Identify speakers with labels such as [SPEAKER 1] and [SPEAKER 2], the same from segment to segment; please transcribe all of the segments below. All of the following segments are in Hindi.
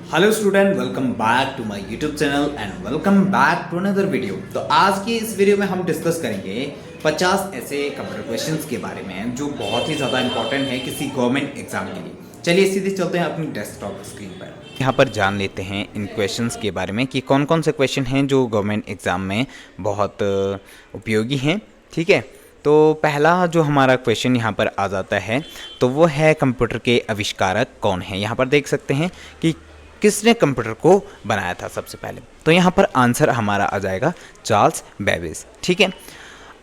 [SPEAKER 1] Hello student, welcome back to my YouTube channel and welcome back to another video. तो आज की इस वीडियो में हम डिस्कस करेंगे 50 ऐसे कंप्यूटर क्वेश्चंस के बारे में जो बहुत ही ज़्यादा इंपॉर्टेंट है किसी गवर्नमेंट एग्जाम के लिए। चलिए सीधे चलते हैं अपनी डेस्कटॉप स्क्रीन पर। यहाँ पर जान लेते हैं इन क्वेश्चंस के बारे में कि कौन कौन से क्वेश्चन हैं जो गवर्नमेंट एग्ज़ाम में बहुत उपयोगी हैं। ठीक है, तो पहला जो हमारा क्वेश्चन यहाँ पर आ जाता है तो वो है कंप्यूटर के आविष्कारक कौन है। यहाँ पर देख सकते हैं कि किसने कंप्यूटर को बनाया था सबसे पहले। तो यहाँ पर आंसर हमारा आ जाएगा चार्ल्स बेबेज। ठीक है,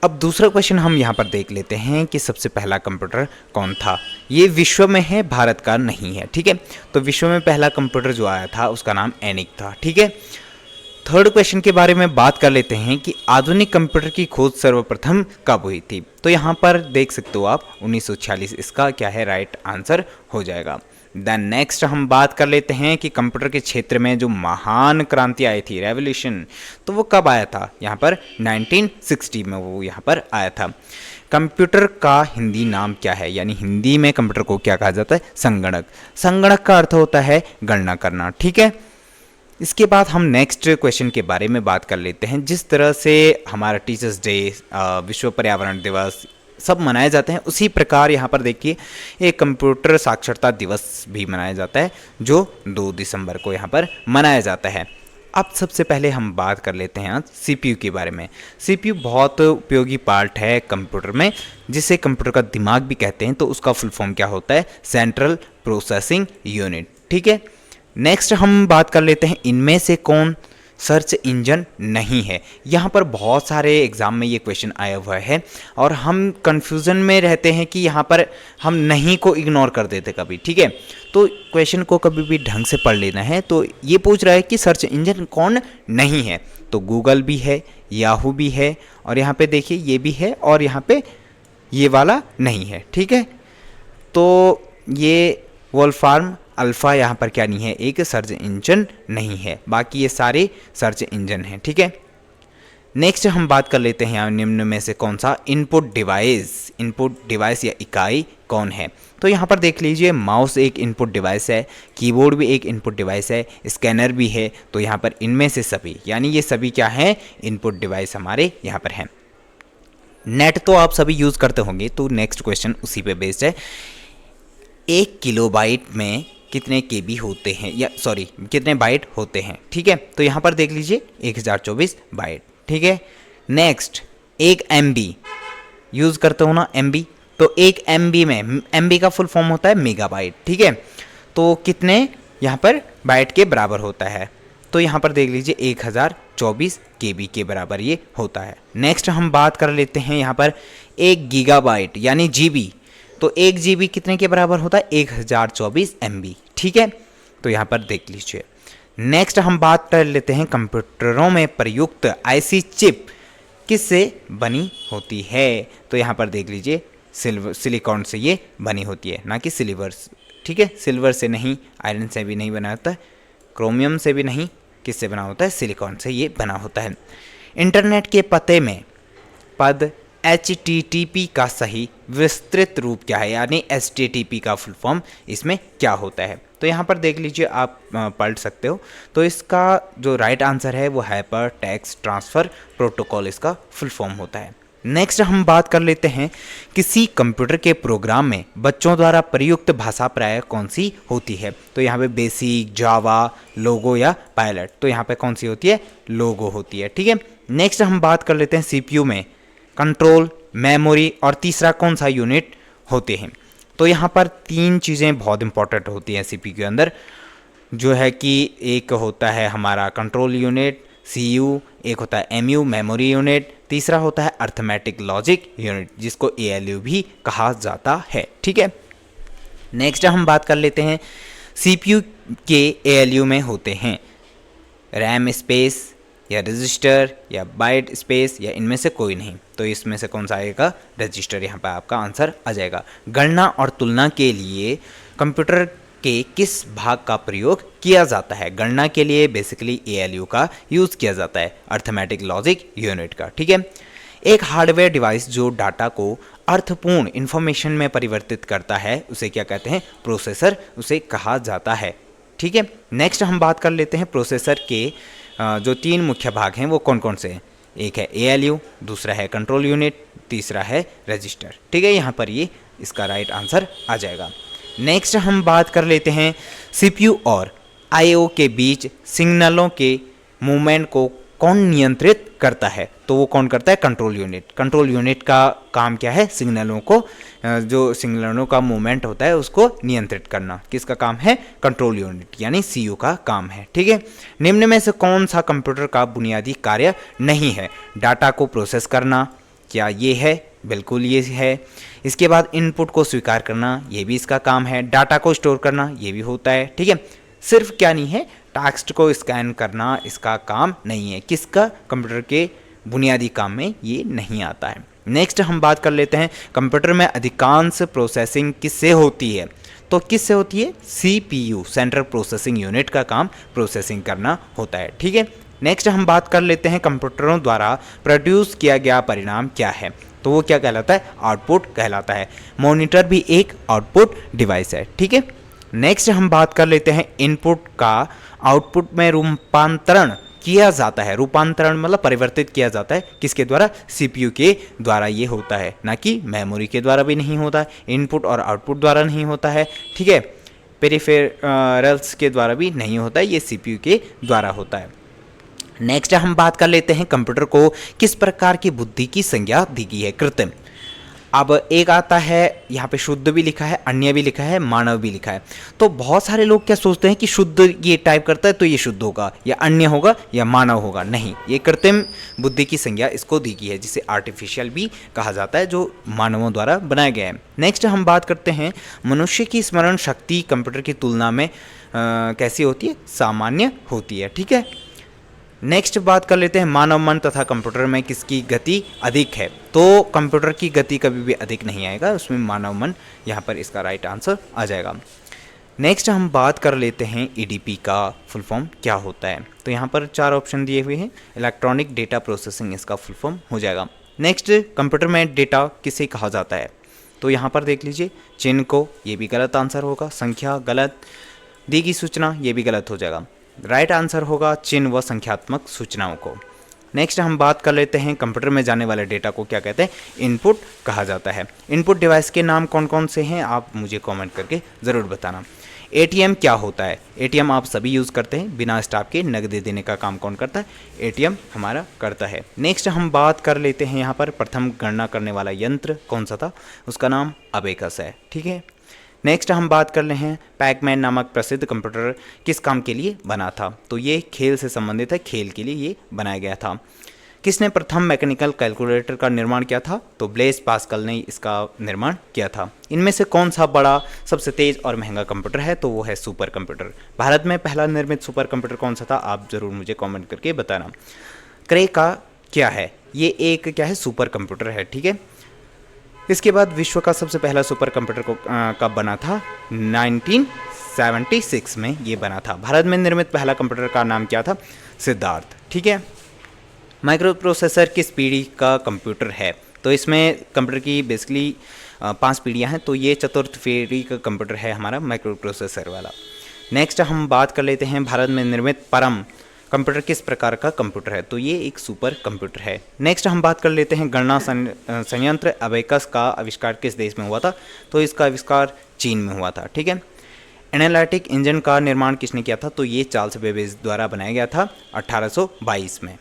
[SPEAKER 1] अब दूसरा क्वेश्चन हम यहाँ पर देख लेते हैं कि सबसे पहला कंप्यूटर कौन था। ये विश्व में है, भारत का नहीं है। ठीक है, तो विश्व में पहला कंप्यूटर जो आया था उसका नाम एनिक था। ठीक है, थर्ड क्वेश्चन के बारे में बात कर लेते हैं कि आधुनिक कंप्यूटर की खोज सर्वप्रथम कब हुई थी। तो यहाँ पर देख सकते हो आप 1946 इसका क्या है राइट आंसर हो जाएगा। देन नेक्स्ट हम बात कर लेते हैं कि कंप्यूटर के क्षेत्र में जो महान क्रांति आई थी रेवोल्यूशन, तो वो कब आया था। यहाँ पर 1960 में वो यहाँ पर आया था। कंप्यूटर का हिंदी नाम क्या है, यानी हिंदी में कंप्यूटर को क्या कहा जाता है, संगणक। संगणक का अर्थ होता है गणना करना। ठीक है, इसके बाद हम नेक्स्ट क्वेश्चन के बारे में बात कर लेते हैं। जिस तरह से हमारा टीचर्स डे, विश्व पर्यावरण दिवस सब मनाए जाते हैं, उसी प्रकार यहाँ पर देखिए एक कंप्यूटर साक्षरता दिवस भी मनाया जाता है जो 2 दिसंबर को यहाँ पर मनाया जाता है। अब सबसे पहले हम बात कर लेते हैं आज सीपीयू के बारे में। सीपीयू बहुत उपयोगी पार्ट है कंप्यूटर में, जिसे कंप्यूटर का दिमाग भी कहते हैं। तो उसका फुल फॉर्म क्या होता है, सेंट्रल प्रोसेसिंग यूनिट। ठीक है, नेक्स्ट हम बात कर लेते हैं इनमें से कौन सर्च इंजन नहीं है। यहाँ पर बहुत सारे एग्जाम में ये क्वेश्चन आया हुआ है और हम कंफ्यूजन में रहते हैं कि यहाँ पर हम नहीं को इग्नोर कर देते कभी। ठीक है, तो क्वेश्चन को कभी भी ढंग से पढ़ लेना है। तो ये पूछ रहा है कि सर्च इंजन कौन नहीं है, तो गूगल भी है, याहू भी है, और यहाँ पे देखिए ये भी है, और यहाँ पे ये वाला नहीं है। ठीक है, तो ये वोल्फार्म अल्फ़ा यहाँ पर क्या नहीं है, एक सर्च इंजन नहीं है। बाकी ये सारे सर्च इंजन हैं। ठीक है, नेक्स्ट हम बात कर लेते हैं यहाँ निम्न में से कौन सा इनपुट डिवाइस या इकाई कौन है। तो यहाँ पर देख लीजिए माउस एक इनपुट डिवाइस है, कीबोर्ड भी एक इनपुट डिवाइस है, स्कैनर भी है। तो यहाँ पर इनमें से सभी, यानी ये सभी क्या हैं, इनपुट डिवाइस हमारे यहाँ पर हैं। नेट तो आप सभी यूज़ करते होंगे, तो नेक्स्ट क्वेश्चन उसी पे बेस्ड है। 1 किलोबाइट में कितने केबी होते हैं, या सॉरी कितने बाइट होते हैं। ठीक है, तो यहाँ पर देख लीजिए 1024 बाइट। ठीक है, नेक्स्ट 1 MB यूज़ करते हो ना, MB, तो 1 MB में MB का फुल फॉर्म होता है मेगाबाइट। ठीक है, तो कितने यहाँ पर बाइट के बराबर होता है, तो यहाँ पर देख लीजिए 1024 KB के बराबर ये होता है। नेक्स्ट हम बात कर लेते हैं यहाँ पर 1 गीगाबाइट यानी GB, तो 1 GB कितने के बराबर होता है, 1024 MB। ठीक है, तो यहाँ पर देख लीजिए। नेक्स्ट हम बात कर लेते हैं कंप्यूटरों में प्रयुक्त IC चिप किससे बनी होती है। तो यहाँ पर देख लीजिए सिलिकॉन से ये बनी होती है, ना कि सिल्वर। ठीक है, सिल्वर से नहीं, आयरन से भी नहीं बना होता है, क्रोमियम से भी नहीं, किससे बना होता है, सिलिकॉन से ये बना होता है। इंटरनेट के पते में पद HTTP का सही विस्तृत रूप क्या है, यानी HTTP का फुल फॉर्म इसमें क्या होता है। तो यहाँ पर देख लीजिए आप पढ़ सकते हो। तो इसका जो राइट आंसर है वो हाइपर टेक्स्ट ट्रांसफ़र प्रोटोकॉल इसका फुल फॉर्म होता है। नेक्स्ट हम बात कर लेते हैं किसी कंप्यूटर के प्रोग्राम में बच्चों द्वारा प्रयुक्त भाषा प्रायः कौन सी होती है। तो यहाँ पे बेसिक, जावा, लोगो या पायलट, तो यहाँ पे कौन सी होती है, लोगो होती है। ठीक है, नेक्स्ट हम बात कर लेते हैं सीपीयू में कंट्रोल, मेमोरी और तीसरा कौन सा यूनिट होते हैं। तो यहाँ पर 3 चीज़ें बहुत इंपॉर्टेंट होती हैं सीपीयू के अंदर, जो है कि एक होता है हमारा कंट्रोल यूनिट CU, एक होता है MU मेमोरी यूनिट, तीसरा होता है अर्थमेटिक लॉजिक यूनिट जिसको ALU भी कहा जाता है। ठीक है, नेक्स्ट हम बात कर लेते हैं CPU के ALU में होते हैं रैम स्पेस या रजिस्टर या बाइट स्पेस या इनमें से कोई नहीं। तो इसमें से कौन सा आएगा, रजिस्टर, यहाँ पर आपका आंसर आ जाएगा। गणना और तुलना के लिए कंप्यूटर के किस भाग का प्रयोग किया जाता है। गणना के लिए बेसिकली ALU का यूज़ किया जाता है, अर्थमेटिक लॉजिक यूनिट का। ठीक है, एक हार्डवेयर डिवाइस जो डाटा को अर्थपूर्ण इंफॉर्मेशन में परिवर्तित करता है उसे क्या कहते हैं, प्रोसेसर उसे कहा जाता है। ठीक है। नेक्स्ट हम बात कर लेते हैं प्रोसेसर के जो 3 मुख्य भाग हैं वो कौन कौन से हैं। एक है ALU, दूसरा है कंट्रोल यूनिट, तीसरा है रजिस्टर। ठीक है, यहाँ पर ये इसका राइट आंसर आ जाएगा। नेक्स्ट हम बात कर लेते हैं CPU और IO के बीच सिग्नलों के मूवमेंट को कौन नियंत्रित करता है, तो वो कौन करता है, कंट्रोल यूनिट। कंट्रोल यूनिट का काम क्या है, सिग्नलों को जो सिग्नलों का मूवमेंट होता है उसको नियंत्रित करना। किसका काम है, कंट्रोल यूनिट यानी CPU का काम है। ठीक है, निम्न में से कौन सा कंप्यूटर का बुनियादी कार्य नहीं है, डाटा को प्रोसेस करना, क्या ये है, बिल्कुल ये है। इसके बाद इनपुट को स्वीकार करना, ये भी इसका काम है। डाटा को स्टोर करना, ये भी होता है। ठीक है, सिर्फ क्या नहीं है, टेक्स्ट को स्कैन करना इसका काम नहीं है। किसका, कंप्यूटर के बुनियादी काम में ये नहीं आता है। नेक्स्ट हम बात कर लेते हैं कंप्यूटर में अधिकांश प्रोसेसिंग किससे होती है, तो किससे होती है, CPU सेंट्रल प्रोसेसिंग यूनिट का काम प्रोसेसिंग करना होता है। ठीक है, नेक्स्ट हम बात कर लेते हैं कंप्यूटरों द्वारा प्रोड्यूस किया गया परिणाम क्या है, तो वो क्या कहलाता है, आउटपुट कहलाता है। मॉनिटर भी एक आउटपुट डिवाइस है। ठीक है, नेक्स्ट हम बात कर लेते हैं इनपुट का आउटपुट में रूपांतरण किया जाता है। रूपांतरण मतलब परिवर्तित किया जाता है किसके द्वारा, CPU के द्वारा ये होता है, ना कि मेमोरी के द्वारा भी नहीं होता है, इनपुट और आउटपुट द्वारा नहीं होता है। ठीक है, पेरिफेरल्स के द्वारा भी नहीं होता है, ये CPU के द्वारा होता है। नेक्स्ट हम बात कर लेते हैं कंप्यूटर को किस प्रकार की बुद्धि की संज्ञा दी गई है, कृत्रिम। अब एक आता है यहाँ पे शुद्ध भी लिखा है, अन्य भी लिखा है, मानव भी लिखा है। तो बहुत सारे लोग क्या सोचते हैं कि शुद्ध ये टाइप करता है तो ये शुद्ध होगा, या अन्य होगा, या मानव होगा। नहीं, ये कृत्रिम बुद्धि की संज्ञा इसको दी गई है, जिसे आर्टिफिशियल भी कहा जाता है, जो मानवों द्वारा बनाया गया है। नेक्स्ट हम बात करते हैं मनुष्य की स्मरण शक्ति कंप्यूटर की तुलना में कैसी होती है, सामान्य होती है। ठीक है, नेक्स्ट बात कर लेते हैं मानव मन तथा कंप्यूटर में किसकी गति अधिक है, तो कंप्यूटर की गति कभी भी अधिक नहीं आएगा, उसमें मानव मन यहाँ पर इसका राइट आंसर आ जाएगा। नेक्स्ट हम बात कर लेते हैं EDP का फुल फॉर्म क्या होता है, तो यहाँ पर 4 ऑप्शन दिए हुए हैं, इलेक्ट्रॉनिक डेटा प्रोसेसिंग इसका फुल फॉर्म हो जाएगा। नेक्स्ट, कंप्यूटर में डेटा किसे कहा जाता है, तो यहाँ पर देख लीजिए चिन्ह को, ये भी गलत आंसर होगा। संख्या गलत, दी गई सूचना ये भी गलत हो जाएगा। राइट आंसर होगा चिन्ह व संख्यात्मक सूचनाओं को। नेक्स्ट हम बात कर लेते हैं कंप्यूटर में जाने वाले डेटा को क्या कहते हैं, इनपुट कहा जाता है। इनपुट डिवाइस के नाम कौन कौन से हैं, आप मुझे कमेंट करके ज़रूर बताना। ATM क्या होता है, ATM आप सभी यूज़ करते हैं, बिना स्टाफ के नकदी देने का काम कौन करता है, ATM हमारा करता है। नेक्स्ट हम बात कर लेते हैं यहाँ पर प्रथम गणना करने वाला यंत्र कौन सा था, उसका नाम अबेकस है। ठीक है, नेक्स्ट हम बात कर रहे हैं पैकमैन नामक प्रसिद्ध कंप्यूटर किस काम के लिए बना था, तो ये खेल से संबंधित है, खेल के लिए ये बनाया गया था। किसने प्रथम मैकेनिकल कैलकुलेटर का निर्माण किया था, तो ब्लेस पास्कल ने इसका निर्माण किया था। इनमें से कौन सा बड़ा सबसे तेज और महंगा कंप्यूटर है, तो वो है सुपर कंप्यूटर। भारत में पहला निर्मित सुपर कंप्यूटर कौन सा था, आप ज़रूर मुझे कॉमेंट करके बताना। क्रे का क्या है, ये एक क्या है, सुपर कंप्यूटर है। ठीक है, इसके बाद विश्व का सबसे पहला सुपर कंप्यूटर को कब बना था, 1976 में ये बना था। भारत में निर्मित पहला कंप्यूटर का नाम क्या था, सिद्धार्थ। ठीक है, माइक्रो प्रोसेसर किस पीढ़ी का कंप्यूटर है, तो इसमें कंप्यूटर की बेसिकली 5 पीढ़ियाँ हैं, तो ये चतुर्थ पीढ़ी का कंप्यूटर है हमारा माइक्रो प्रोसेसर वाला। नेक्स्ट हम बात कर लेते हैं भारत में निर्मित परम कंप्यूटर किस प्रकार का कंप्यूटर है, तो ये एक सुपर कंप्यूटर है। नेक्स्ट हम बात कर लेते हैं गणना संयंत्र अबेकस का आविष्कार किस देश में हुआ था, तो इसका आविष्कार चीन में हुआ था। ठीक है, एनालिटिक इंजन का निर्माण किसने किया था, तो ये चार्ल्स बेबेज द्वारा बनाया गया था 1822 में।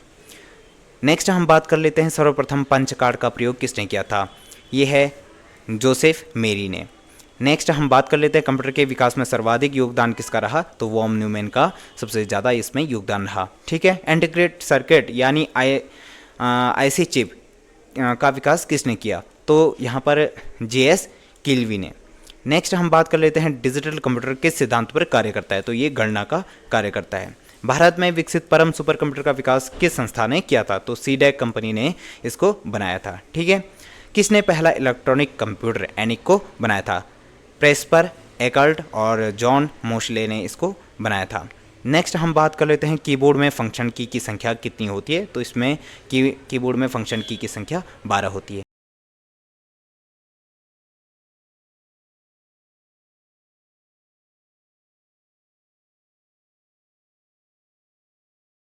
[SPEAKER 1] नेक्स्ट हम बात कर लेते हैं सर्वप्रथम पंच कार्ड का प्रयोग किसने किया था, ये है जोसेफ मेरी ने। नेक्स्ट हम बात कर लेते हैं कंप्यूटर के विकास में सर्वाधिक योगदान किसका रहा, तो वॉन न्यूमैन का सबसे ज़्यादा इसमें योगदान रहा। ठीक है, इंटीग्रेटेड सर्किट यानी IC चिप का विकास किसने किया, तो यहाँ पर JS किल्वी ने। नेक्स्ट हम बात कर लेते हैं डिजिटल कंप्यूटर किस सिद्धांत पर कार्य करता है, तो ये गणना का कार्य करता है। भारत में विकसित परम सुपर कंप्यूटर का विकास किस संस्था ने किया था, तो CDEC कंपनी ने इसको बनाया था। ठीक है, किसने पहला इलेक्ट्रॉनिक कंप्यूटर ENIAC को बनाया था, प्रेस्पर एकल्ट और जॉन मोशले ने इसको बनाया था। नेक्स्ट हम बात कर लेते हैं कीबोर्ड में फंक्शन की संख्या कितनी होती है, तो इसमें कीबोर्ड में फंक्शन की संख्या 12 होती है।